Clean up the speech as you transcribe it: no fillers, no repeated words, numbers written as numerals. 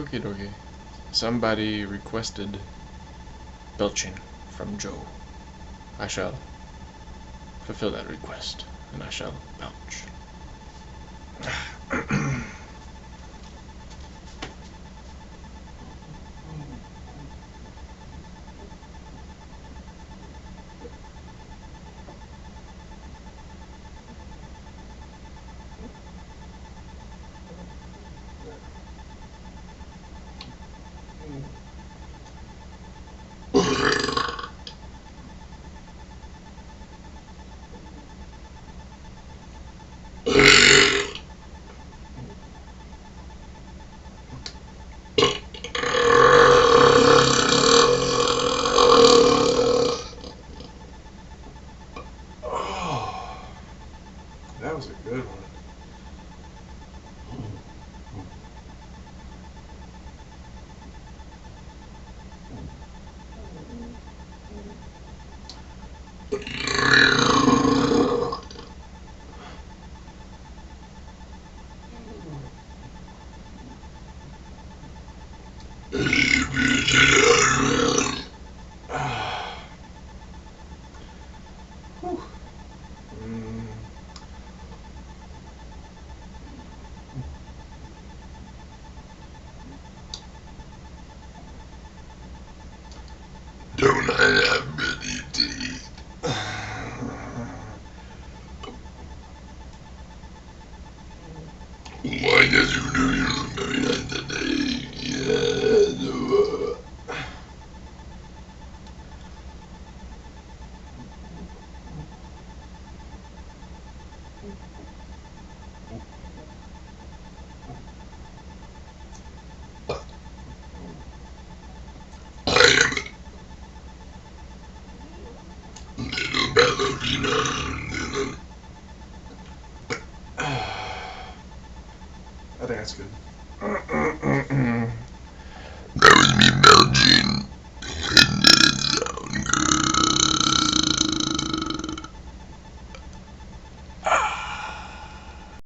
Okie dokie. Somebody requested belching from Joe. I shall fulfill that request, and I shall belch. That was a good one. Whew. Don't I have many teeth? Why does you do you look very nice today? Yeah, no. I am little ballerina, little. I think that's good.